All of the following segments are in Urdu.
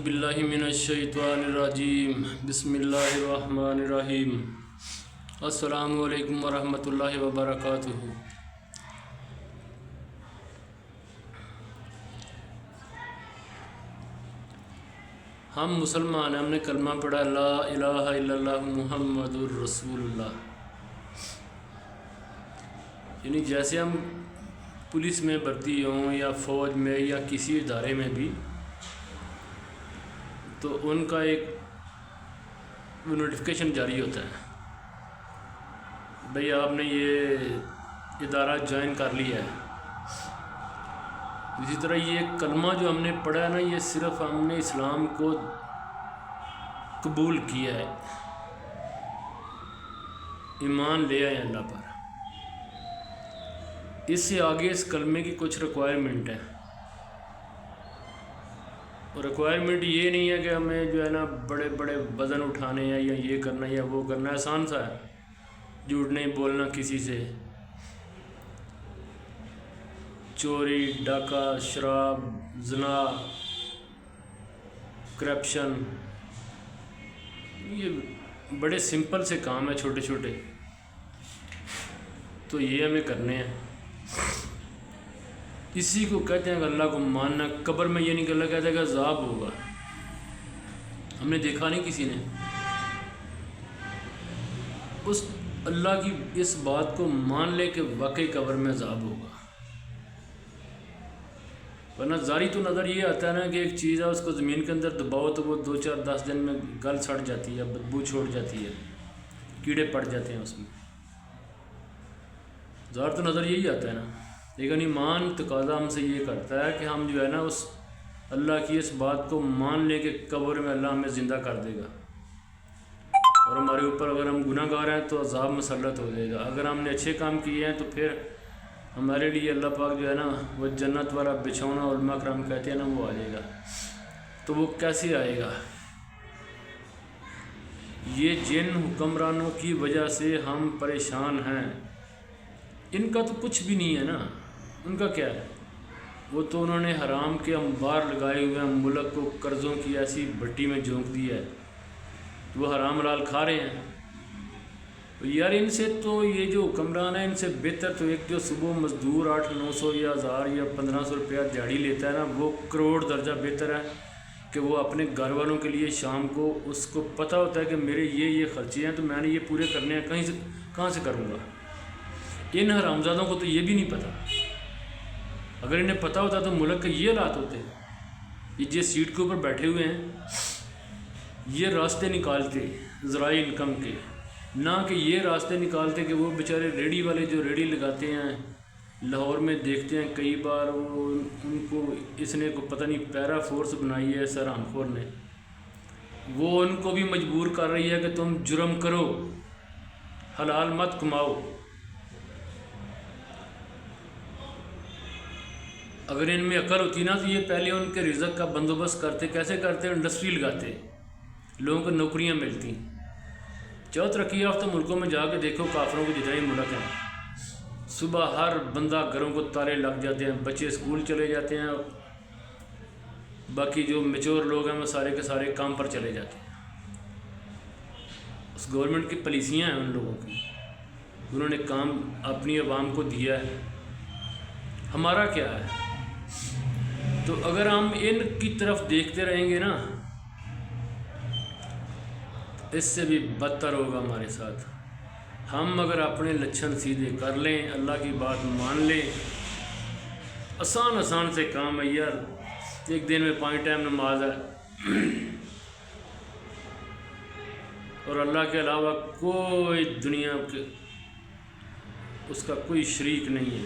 باللہ من الشیطان الرجیم بسم اللہ الرحمن الرحیم السلام علیکم ورحمۃ اللہ وبرکاتہ۔ ہم مسلمان ہیں، ہم نے کلمہ پڑھا لا الہ الا اللہ محمد الرسول اللہ، یعنی جیسے ہم پولیس میں بھرتی ہوں یا فوج میں یا کسی ادارے میں بھی، تو ان کا ایک نوٹیفیکیشن جاری ہوتا ہے، بھئی آپ نے یہ ادارہ جوائن کر لیا ہے۔ اسی طرح یہ کلمہ جو ہم نے پڑھا ہے نا، یہ صرف ہم نے اسلام کو قبول کیا ہے، ایمان لے آئے اللہ پر۔ اس سے آگے اس کلمے کی کچھ ریکوائرمنٹ ہے، اور ریکوائرمنٹ یہ نہیں ہے کہ ہمیں جو ہے نا بڑے بڑے وزن اٹھانے ہیں یا یہ کرنا ہے یا وہ کرنا ہے، آسان سا ہے، جھوٹ نہیں بولنا کسی سے، چوری، ڈاکہ، شراب، زنا، کرپشن، یہ بڑے سمپل سے کام ہیں، چھوٹے چھوٹے، تو یہ ہمیں کرنے ہیں۔ اسی کو کہتے ہیں کہ اللہ کو ماننا۔ قبر میں یہ نہیں کہ اللہ کہتا ہے کہ عذاب ہوگا، ہم نے دیکھا نہیں کسی نے اس اللہ کی اس بات کو مان لے کہ واقعی قبر میں عذاب ہوگا، ورنہ ظاہری تو نظر یہ آتا ہے نا کہ ایک چیز ہے، اس کو زمین کے اندر دباؤ تو وہ 2-4-10 دن میں گل سڑ جاتی ہے، بدبو چھوڑ جاتی ہے، کیڑے پڑ جاتے ہیں اس میں، ظاہر تو نظر یہی آتا ہے نا۔ لیکن ایمان تقاضا ہم سے یہ کرتا ہے کہ ہم جو ہے نا اس اللہ کی اس بات کو مان لیں کہ قبر میں اللہ ہمیں زندہ کر دے گا، اور ہمارے اوپر اگر ہم گناہ گار ہیں تو عذاب مسلط ہو جائے گا، اگر ہم نے اچھے کام کیے ہیں تو پھر ہمارے لیے اللہ پاک جو ہے نا وہ جنت والا بچھونا، علماء کرام کہتے ہیں نا، وہ آ جائے گا۔ تو وہ کیسے آئے گا؟ یہ جن حکمرانوں کی وجہ سے ہم پریشان ہیں، ان کا تو کچھ بھی نہیں ہے نا، ان کا کیا ہے؟ وہ تو انہوں نے حرام کے انبار لگائے ہوئے ہیں، ملک کو قرضوں کی ایسی بھٹی میں جھونک دیا ہے، وہ حرام حلال کھا رہے ہیں۔ یار ان سے تو یہ جو حکمران ہیں، ان سے بہتر تو ایک جو صبح مزدور 800-900 یا 1000 یا 1500 روپیہ دیہڑی لیتا ہے نا، وہ کروڑ درجہ بہتر ہے کہ وہ اپنے گھر والوں کے لیے شام کو اس کو پتہ ہوتا ہے کہ میرے یہ خرچے ہیں تو میں نے یہ پورے کرنے ہیں، کہاں سے کروں گا۔ ان حرامزادوں کو تو یہ بھی نہیں پتہ، اگر انہیں پتہ ہوتا تو ملک کے یہ حالات ہوتے۔ یہ جس سیٹ کے اوپر بیٹھے ہوئے ہیں یہ راستے نکالتے ذرائع انکم کے، نہ کہ یہ راستے نکالتے کہ وہ بیچارے ریڑھی والے جو ریڑھی لگاتے ہیں لاہور میں، دیکھتے ہیں کئی بار وہ ان کو اس نے کو پتہ نہیں پیرا فورس بنائی ہے سر حرام خور نے، وہ ان کو بھی مجبور کر رہی ہے کہ تم جرم کرو، حلال مت کماؤ۔ اگر ان میں عقل ہوتی نا تو یہ پہلے ان کے رزق کا بندوبست کرتے۔ کیسے کرتے؟ انڈسٹری لگاتے، لوگوں کو نوکریاں ملتی۔ جو ترقی یافتہ ملکوں میں جا کے دیکھو، کافروں کے جتنے ملک ہیں، صبح ہر بندہ گھروں کو تالے لگ جاتے ہیں، بچے اسکول چلے جاتے ہیں، باقی جو میچور لوگ ہیں وہ سارے کے سارے کام پر چلے جاتے ہیں۔ اس گورنمنٹ کی پالیسیاں ہیں ان لوگوں کی، انہوں نے کام اپنی عوام کو دیا ہے، ہمارا کیا ہے؟ تو اگر ہم ان کی طرف دیکھتے رہیں گے نا، اس سے بھی بدتر ہوگا ہمارے ساتھ۔ ہم اگر اپنے لچھن سیدھے کر لیں، اللہ کی بات مان لیں، آسان سے کام ہے یار، ایک دن میں 5 ٹائم نماز ہے، اور اللہ کے علاوہ کوئی دنیا کے اس کا کوئی شریک نہیں ہے،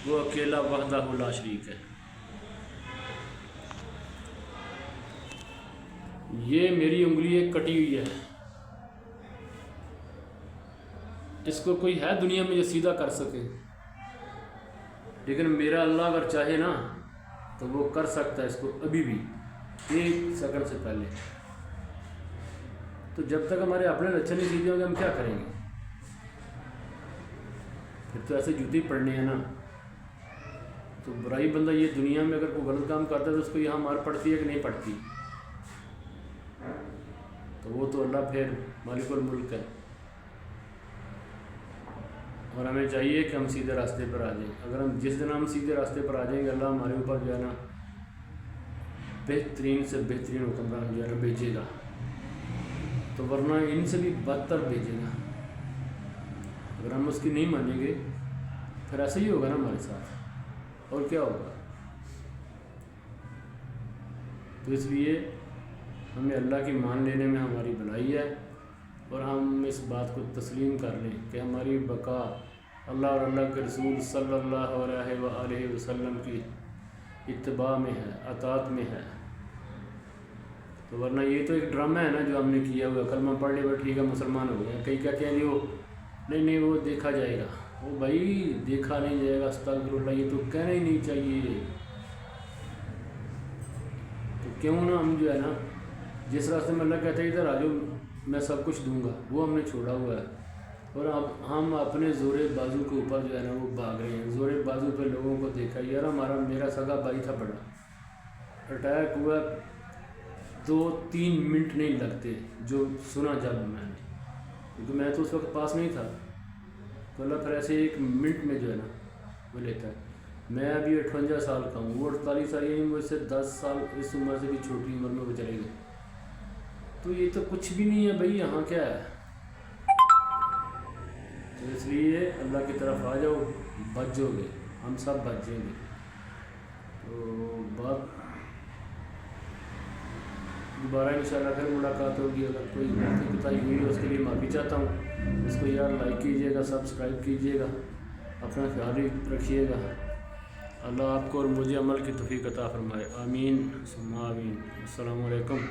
وہ اکیلا وحدہ لا شریک ہے۔ یہ میری انگلی ایک کٹی ہوئی ہے، اس کو کوئی ہے دنیا میں جو سیدھا کر سکے، لیکن میرا اللہ اگر چاہے نا تو وہ کر سکتا ہے اس کو ابھی بھی، 1 سیکنڈ سے پہلے۔ تو جب تک ہمارے اپنے لچھن نہیں سیدھے ہوں گے ہم کیا کریں گے؟ پھر تو ایسے جوتی پڑھنی ہے نا۔ تو برائی بندہ یہ دنیا میں اگر کوئی غلط کام کرتا ہے تو اس کو یہاں مار پڑتی ہے کہ نہیں پڑتی؟ تو وہ تو اللہ پھر مالک الملک ہے، اور ہمیں چاہیے کہ ہم سیدھے راستے پر آ جائیں۔ اگر جس دن ہم سیدھے راستے پر آ جائیں گے، اللہ ہمارے اوپر جو ہے نا بہترین سے بہترین حکمران جو ہے نا بھیجے گا، تو ورنہ ان سے بھی بدتر بھیجے گا۔ اگر ہم اس کی نہیں مانیں گے پھر ایسا ہی ہوگا نا ہمارے ساتھ، اور کیا ہوگا۔ تو اس لیے ہمیں اللہ کی مان لینے میں ہماری بھلائی ہے، اور ہم اس بات کو تسلیم کر لیں کہ ہماری بقا اللہ اور اللہ کے رسول صلی اللہ علیہ وآلہ وسلم کی اتباع میں ہے، اطاعت میں ہے۔ تو ورنہ یہ تو ایک ڈرامہ ہے نا جو ہم نے کیا ہوا، کلمہ پڑھ لے بیٹھ ٹھیک ہے مسلمان ہو گئے، کئی کیا کہیں وہ نہیں وہ دیکھا جائے گا، وہ بھائی دیکھا نہیں جائے گا، استغفر اللہ، یہ تو کہنا ہی نہیں چاہیے۔ تو کیوں نہ ہم جو ہے نا جس راستے میں اللہ کہتا ہے ادھر آ جاؤ میں سب کچھ دوں گا، وہ ہم نے چھوڑا ہوا ہے، اور اب ہم اپنے زور بازو کے اوپر جو ہے نا وہ بھاگ رہے ہیں۔ زور بازو پہ لوگوں کو دیکھا، یار میرا سگا بھائی تھا بڑا، اٹیک ہوا 2-3 منٹ نہیں لگتے جو سنا جب میں نے، کیونکہ میں تو اس وقت پاس نہیں تھا، تو اللہ پھر ایسے 1 منٹ میں جو ہے نا وہ لیتا ہے۔ میں ابھی 58 سال کا ہوں، وہ 48 سال، یعنی مجھ سے 10 سال اس عمر سے بھی چھوٹی عمر میں وہ چلے گئے، تو یہ تو کچھ بھی نہیں ہے بھائی، یہاں کیا ہے۔ تو اس لیے اللہ کی طرف آ جاؤ، بچ جاؤ گے، ہم سب بچ جائیں گے۔ تو بات دوبارہ انشاءاللہ پھر ملاقات ہوگی، اگر کوئی غلطی کوتاہی ہوئی ہے اس کے لیے معافی چاہتا ہوں۔ اس کو یار لائک کیجیے گا، سبسکرائب کیجیے گا، اپنا خیال رکھیے گا۔ اللہ آپ کو اور مجھے عمل کی توفیق عطا فرمائے، آمین ثم آمین۔ السلام علیکم۔